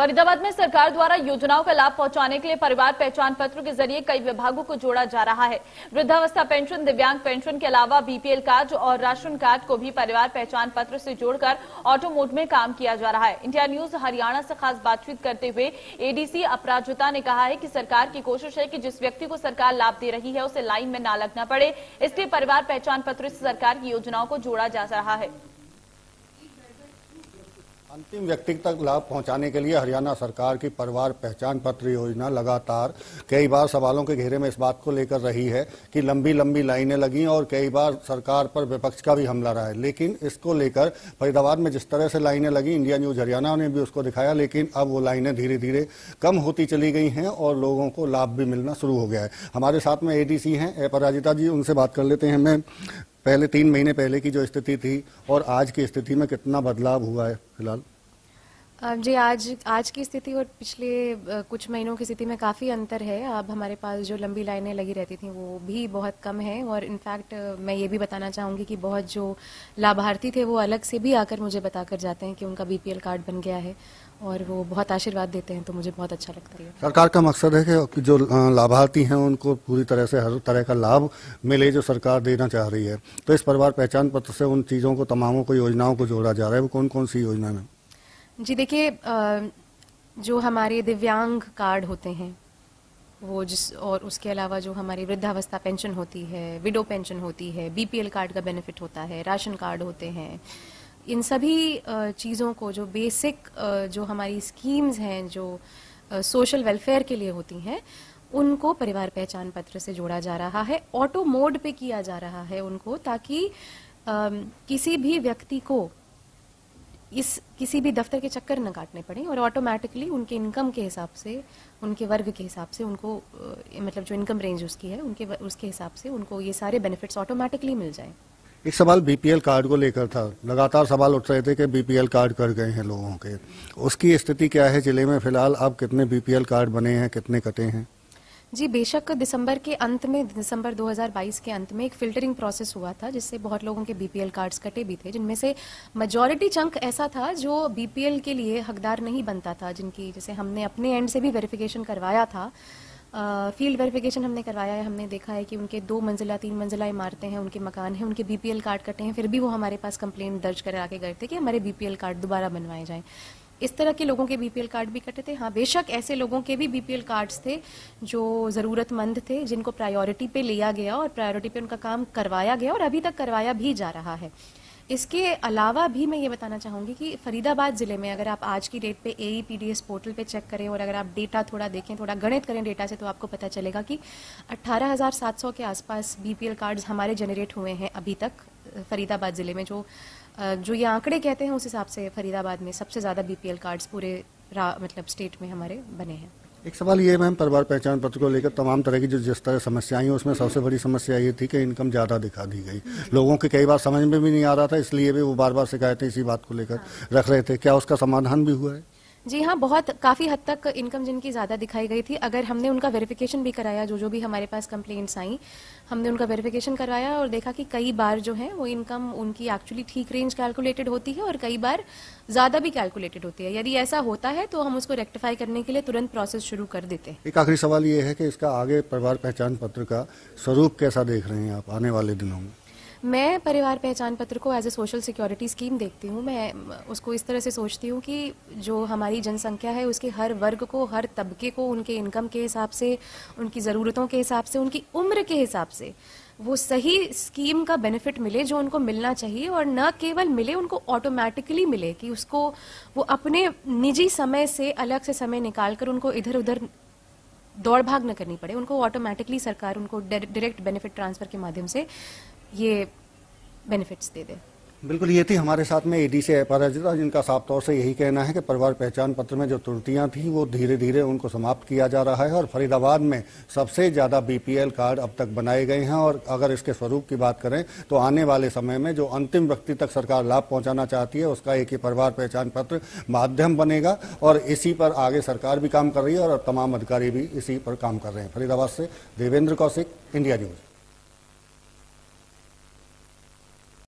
फरीदाबाद में सरकार द्वारा योजनाओं का लाभ पहुंचाने के लिए परिवार पहचान पत्र के जरिए कई विभागों को जोड़ा जा रहा है। वृद्धावस्था पेंशन, दिव्यांग पेंशन के अलावा बीपीएल कार्ड और राशन कार्ड को भी परिवार पहचान पत्र से जोड़कर ऑटो मोड में काम किया जा रहा है। इंडिया न्यूज हरियाणा से खास बातचीत करते हुए एडीसी अपराजिता ने कहा है कि सरकार की कोशिश है कि जिस व्यक्ति को सरकार लाभ दे रही है उसे लाइन में ना लगना पड़े, इसलिए परिवार पहचान पत्र से सरकार की योजनाओं को जोड़ा जा रहा है। अंतिम व्यक्ति तक लाभ पहुंचाने के लिए हरियाणा सरकार की परिवार पहचान पत्र योजना लगातार कई बार सवालों के घेरे में इस बात को लेकर रही है कि लंबी लंबी लाइनें लगी और कई बार सरकार पर विपक्ष का भी हमला रहा है। लेकिन इसको लेकर फरीदाबाद में जिस तरह से लाइनें लगी, इंडिया न्यूज हरियाणा ने भी उसको दिखाया, लेकिन अब वो लाइनें धीरे धीरे कम होती चली गई हैं और लोगों को लाभ भी मिलना शुरू हो गया है। हमारे साथ में एडीसी हैं अपराजिता जी, उनसे बात कर लेते हैं। मैं पहले 3 महीने पहले की जो स्थिति थी और आज की स्थिति में कितना बदलाव हुआ है फिलहाल? जी, आज की स्थिति और पिछले कुछ महीनों की स्थिति में काफ़ी अंतर है। अब हमारे पास जो लंबी लाइनें लगी रहती थी वो भी बहुत कम है और इनफैक्ट मैं ये भी बताना चाहूँगी कि बहुत जो लाभार्थी थे वो अलग से भी आकर मुझे बताकर जाते हैं कि उनका बीपीएल कार्ड बन गया है और वो बहुत आशीर्वाद देते हैं, तो मुझे बहुत अच्छा लगता है। सरकार का मकसद है कि जो लाभार्थी हैं उनको पूरी तरह से हर तरह का लाभ मिले जो सरकार देना चाह रही है। तो इस परिवार पहचान पत्र से उन चीज़ों को, तमामों को, योजनाओं को जोड़ा जा रहा है। वो कौन कौन सी योजना है? जी देखिए, जो हमारे दिव्यांग कार्ड होते हैं वो और उसके अलावा जो हमारी वृद्धावस्था पेंशन होती है, विडो पेंशन होती है, बीपीएल कार्ड का बेनिफिट होता है, राशन कार्ड होते हैं, इन सभी चीज़ों को, जो बेसिक जो हमारी स्कीम्स हैं जो सोशल वेलफेयर के लिए होती हैं, उनको परिवार पहचान पत्र से जोड़ा जा रहा है। ऑटो मोड पे किया जा रहा है उनको, ताकि किसी भी व्यक्ति को किसी भी दफ्तर के चक्कर न काटने पड़े और ऑटोमेटिकली उनके इनकम के हिसाब से, उनके वर्ग के हिसाब से उनको, मतलब जो इनकम रेंज उसकी है उसके हिसाब से उनको ये सारे बेनिफिट्स ऑटोमेटिकली मिल जाएं। एक सवाल बीपीएल कार्ड को लेकर था, लगातार सवाल उठ रहे थे कि बीपीएल कार्ड कट गए हैं लोगों के, उसकी स्थिति क्या है जिले में फिलहाल? अब कितने बीपीएल कार्ड बने हैं, कितने कटे हैं? जी बेशक दिसंबर 2022 के अंत में एक फिल्टरिंग प्रोसेस हुआ था जिससे बहुत लोगों के बीपीएल कार्ड्स कटे भी थे, जिनमें से मेजॉरिटी चंक ऐसा था जो बीपीएल के लिए हकदार नहीं बनता था, जिनकी जैसे हमने अपने एंड से भी वेरिफिकेशन करवाया था, फील्ड वेरिफिकेशन हमने करवाया है। हमने देखा है कि उनके 2 मंजिला 3 मंजिला इमारतें हैं, उनके मकान हैं, उनके बीपीएल कार्ड कटे हैं, फिर भी वो हमारे पास कंप्लेंट दर्ज करा के गए थे कि हमारे बीपीएल कार्ड दोबारा बनवाए जाएं। इस तरह के लोगों के बीपीएल कार्ड भी कटे थे। हाँ बेशक ऐसे लोगों के भी बीपीएल कार्ड्स थे जो ज़रूरतमंद थे, जिनको प्रायोरिटी पे लिया गया और प्रायोरिटी पे उनका काम करवाया गया और अभी तक करवाया भी जा रहा है। इसके अलावा भी मैं ये बताना चाहूँगी कि फरीदाबाद ज़िले में अगर आप आज की डेट पे AEPDS पोर्टल पे चेक करें और अगर आप डेटा थोड़ा देखें, थोड़ा गणित करें डेटा से, तो आपको पता चलेगा कि 18,700 के आसपास बीपीएल कार्ड्स हमारे जनरेट हुए हैं अभी तक फरीदाबाद ज़िले में। जो ये आंकड़े कहते हैं उस हिसाब से फरीदाबाद में सबसे ज़्यादा बीपीएल कार्ड्स पूरे मतलब स्टेट में हमारे बने हैं। एक सवाल ये मैम, परिवार पहचान पत्र को लेकर तमाम तरह की जो जिस तरह समस्याएं हैं उसमें सबसे बड़ी समस्या ये थी कि इनकम ज़्यादा दिखा दी गई। लोगों के कई बार समझ में भी नहीं आ रहा था, इसलिए भी वो बार बार शिकायतें इसी बात को लेकर रख रहे थे। क्या उसका समाधान भी हुआ है? जी हाँ, काफ़ी हद तक इनकम जिनकी ज़्यादा दिखाई गई थी, अगर हमने उनका वेरिफिकेशन भी कराया, जो भी हमारे पास कंप्लेंट्स आई, हमने उनका वेरिफिकेशन करवाया और देखा कि कई बार जो है वो इनकम उनकी एक्चुअली ठीक रेंज कैलकुलेटेड होती है और कई बार ज़्यादा भी कैलकुलेटेड होती है। यदि ऐसा होता है तो हम उसको रेक्टिफाई करने के लिए तुरंत प्रोसेस शुरू कर देते हैं। एक आखिरी सवाल ये है कि इसका आगे परिवार पहचान पत्र का स्वरूप कैसा देख रहे हैं आप आने वाले दिनों में? मैं परिवार पहचान पत्र को as a social security scheme देखती हूँ। मैं उसको इस तरह से सोचती हूँ कि जो हमारी जनसंख्या है उसके हर वर्ग को, हर तबके को उनके इनकम के हिसाब से, उनकी ज़रूरतों के हिसाब से, उनकी उम्र के हिसाब से वो सही स्कीम का बेनिफिट मिले जो उनको मिलना चाहिए, और न केवल मिले, उनको ऑटोमेटिकली मिले, कि उसको वो अपने निजी समय से अलग से समय निकाल कर उनको इधर उधर दौड़ भाग न करनी पड़े, उनको ऑटोमेटिकली सरकार उनको डायरेक्ट बेनिफिट ट्रांसफ़र के माध्यम से ये बेनिफिट्स दे दे। बिल्कुल, ये थी हमारे साथ में एडीसी अपराजिता, जिनका साफ तौर से यही कहना है कि परिवार पहचान पत्र में जो त्रुटियां थी वो धीरे धीरे उनको समाप्त किया जा रहा है और फरीदाबाद में सबसे ज़्यादा बीपीएल कार्ड अब तक बनाए गए हैं। और अगर इसके स्वरूप की बात करें तो आने वाले समय में जो अंतिम व्यक्ति तक सरकार लाभ पहुंचाना चाहती है उसका एक ही परिवार पहचान पत्र माध्यम बनेगा और इसी पर आगे सरकार भी काम कर रही है और तमाम अधिकारी भी इसी पर काम कर रहे हैं। फरीदाबाद से देवेंद्र कौशिक, इंडिया न्यूज।